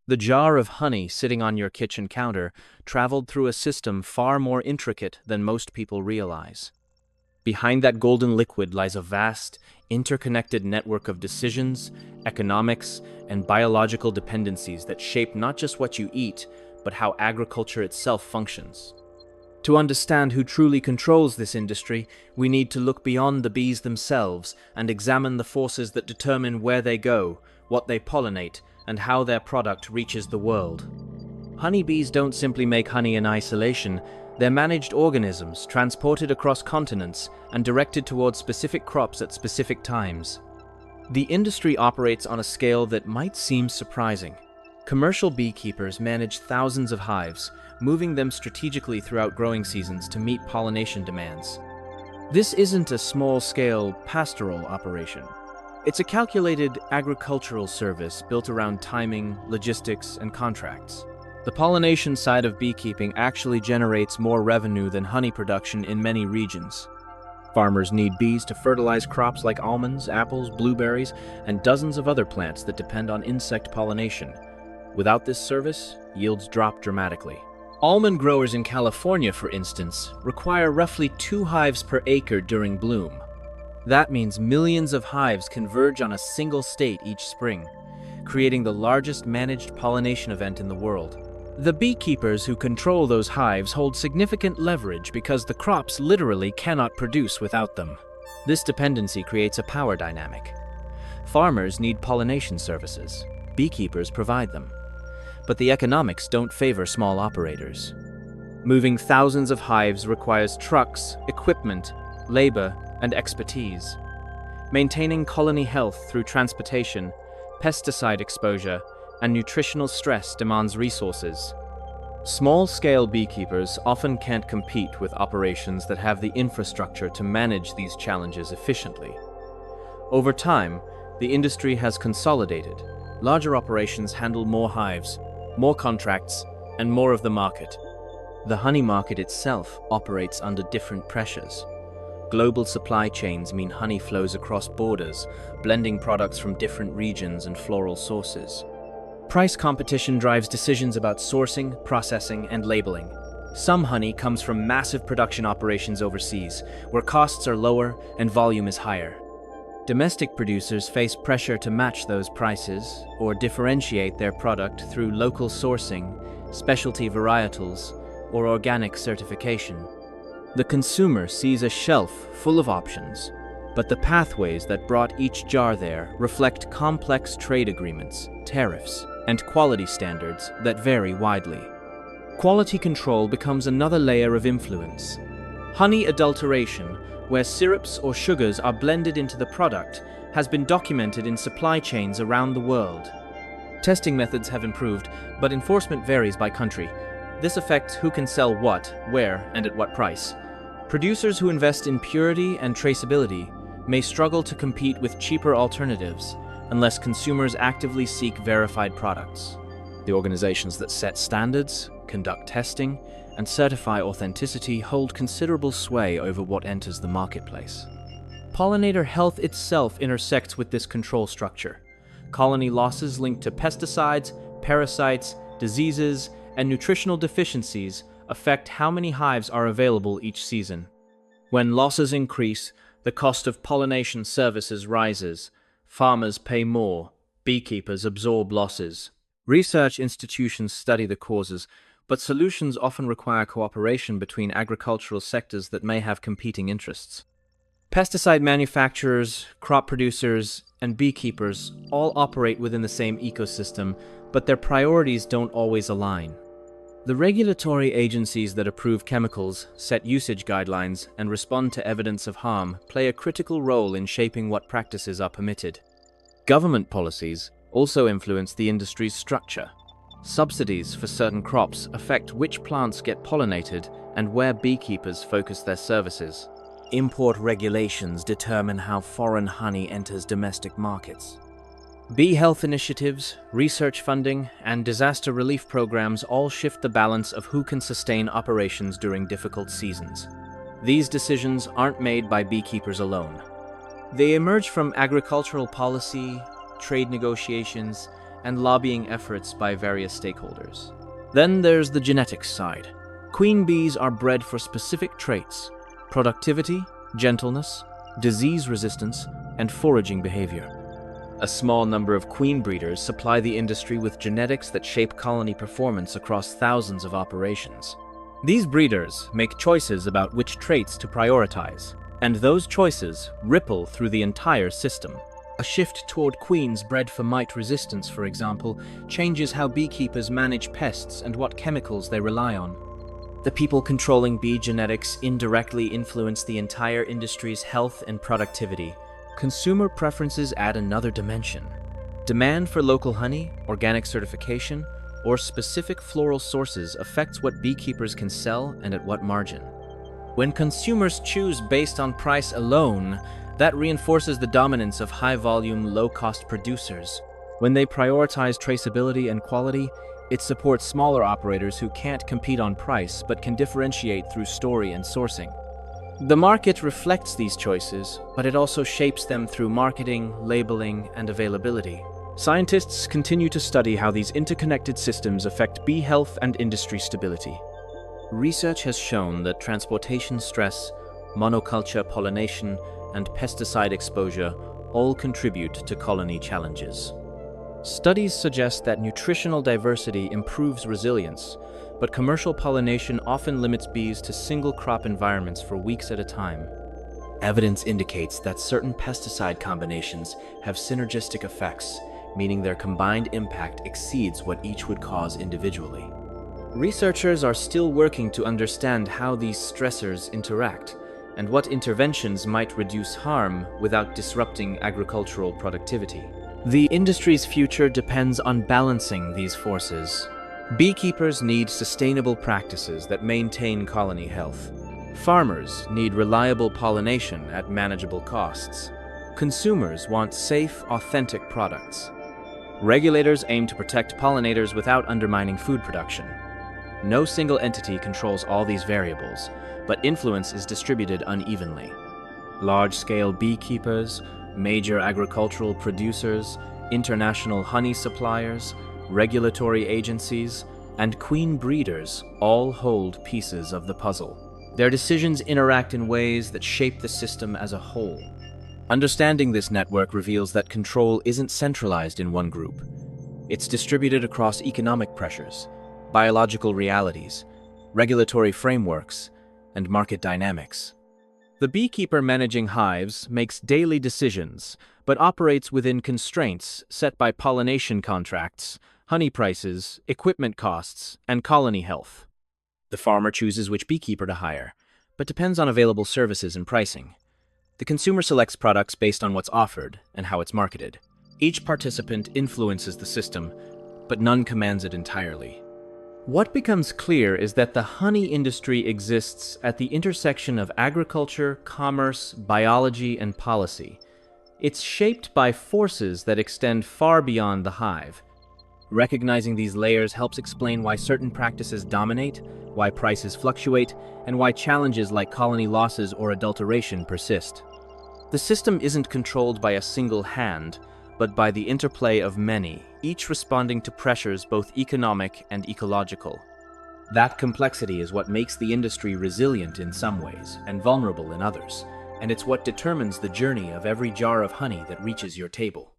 The jar of honey sitting on your kitchen counter traveled through a system far more intricate than most people realize. Behind that golden liquid lies a vast, interconnected network of decisions, economics, and biological dependencies that shape not just what you eat, but how agriculture itself functions. To understand who truly controls this industry, we need to look beyond the bees themselves and examine the forces that determine where they go, what they pollinate, and how their product reaches the world. Honeybees don't simply make honey in isolation. They're managed organisms, transported across continents and directed towards specific crops at specific times. The industry operates on a scale that might seem surprising. Commercial beekeepers manage thousands of hives, moving them strategically throughout growing seasons to meet pollination demands. This isn't a small-scale pastoral operation. It's a calculated agricultural service built around timing, logistics, and contracts. The pollination side of beekeeping actually generates more revenue than honey production in many regions. Farmers need bees to fertilize crops like almonds, apples, blueberries, and dozens of other plants that depend on insect pollination. Without this service, yields drop dramatically. Almond growers in California, for instance, require roughly 2 hives per acre during bloom. That means millions of hives converge on a single state each spring, creating the largest managed pollination event in the world. The beekeepers who control those hives hold significant leverage because the crops literally cannot produce without them. This dependency creates a power dynamic. Farmers need pollination services. Beekeepers provide them. But the economics don't favor small operators. Moving thousands of hives requires trucks, equipment, labor, and expertise. Maintaining colony health through transportation, pesticide exposure, and nutritional stress demands resources. Small-scale beekeepers often can't compete with operations that have the infrastructure to manage these challenges efficiently. Over time, the industry has consolidated. Larger operations handle more hives, more contracts, and more of the market. The honey market itself operates under different pressures. Global supply chains mean honey flows across borders, blending products from different regions and floral sources. Price competition drives decisions about sourcing, processing, and labeling. Some honey comes from massive production operations overseas, where costs are lower and volume is higher. Domestic producers face pressure to match those prices or differentiate their product through local sourcing, specialty varietals, or organic certification. The consumer sees a shelf full of options, but the pathways that brought each jar there reflect complex trade agreements, tariffs, and quality standards that vary widely. Quality control becomes another layer of influence. Honey adulteration, where syrups or sugars are blended into the product, has been documented in supply chains around the world. Testing methods have improved, but enforcement varies by country. This affects who can sell what, where, and at what price. Producers who invest in purity and traceability may struggle to compete with cheaper alternatives unless consumers actively seek verified products. The organizations that set standards, conduct testing, and certify authenticity hold considerable sway over what enters the marketplace. Pollinator health itself intersects with this control structure. Colony losses linked to pesticides, parasites, diseases, and nutritional deficiencies affect how many hives are available each season. When losses increase, the cost of pollination services rises. Farmers pay more, beekeepers absorb losses. Research institutions study the causes, but solutions often require cooperation between agricultural sectors that may have competing interests. Pesticide manufacturers, crop producers, and beekeepers all operate within the same ecosystem, but their priorities don't always align. The regulatory agencies that approve chemicals, set usage guidelines, and respond to evidence of harm play a critical role in shaping what practices are permitted. Government policies also influence the industry's structure. Subsidies for certain crops affect which plants get pollinated and where beekeepers focus their services. Import regulations determine how foreign honey enters domestic markets. Bee health initiatives, research funding, and disaster relief programs all shift the balance of who can sustain operations during difficult seasons. These decisions aren't made by beekeepers alone. They emerge from agricultural policy, trade negotiations, and lobbying efforts by various stakeholders. Then there's the genetics side. Queen bees are bred for specific traits: productivity, gentleness, disease resistance, and foraging behavior. A small number of queen breeders supply the industry with genetics that shape colony performance across thousands of operations. These breeders make choices about which traits to prioritize, and those choices ripple through the entire system. A shift toward queens bred for mite resistance, for example, changes how beekeepers manage pests and what chemicals they rely on. The people controlling bee genetics indirectly influence the entire industry's health and productivity. Consumer preferences add another dimension. Demand for local honey, organic certification, or specific floral sources affects what beekeepers can sell and at what margin. When consumers choose based on price alone, that reinforces the dominance of high-volume, low-cost producers. When they prioritize traceability and quality, it supports smaller operators who can't compete on price but can differentiate through story and sourcing. The market reflects these choices, but it also shapes them through marketing, labeling, and availability. Scientists continue to study how these interconnected systems affect bee health and industry stability. Research has shown that transportation stress, monoculture pollination, and pesticide exposure all contribute to colony challenges. Studies suggest that nutritional diversity improves resilience, but commercial pollination often limits bees to single-crop environments for weeks at a time. Evidence indicates that certain pesticide combinations have synergistic effects, meaning their combined impact exceeds what each would cause individually. Researchers are still working to understand how these stressors interact and what interventions might reduce harm without disrupting agricultural productivity. The industry's future depends on balancing these forces. Beekeepers need sustainable practices that maintain colony health. Farmers need reliable pollination at manageable costs. Consumers want safe, authentic products. Regulators aim to protect pollinators without undermining food production. No single entity controls all these variables, but influence is distributed unevenly. Large-scale beekeepers, major agricultural producers, international honey suppliers, regulatory agencies, and queen breeders all hold pieces of the puzzle. Their decisions interact in ways that shape the system as a whole. Understanding this network reveals that control isn't centralized in one group. It's distributed across economic pressures, biological realities, regulatory frameworks, and market dynamics. The beekeeper managing hives makes daily decisions, but operates within constraints set by pollination contracts, honey prices, equipment costs, and colony health. The farmer chooses which beekeeper to hire, but depends on available services and pricing. The consumer selects products based on what's offered and how it's marketed. Each participant influences the system, but none commands it entirely. What becomes clear is that the honey industry exists at the intersection of agriculture, commerce, biology, and policy. It's shaped by forces that extend far beyond the hive. Recognizing these layers helps explain why certain practices dominate, why prices fluctuate, and why challenges like colony losses or adulteration persist. The system isn't controlled by a single hand, but by the interplay of many, each responding to pressures both economic and ecological. That complexity is what makes the industry resilient in some ways and vulnerable in others, and it's what determines the journey of every jar of honey that reaches your table.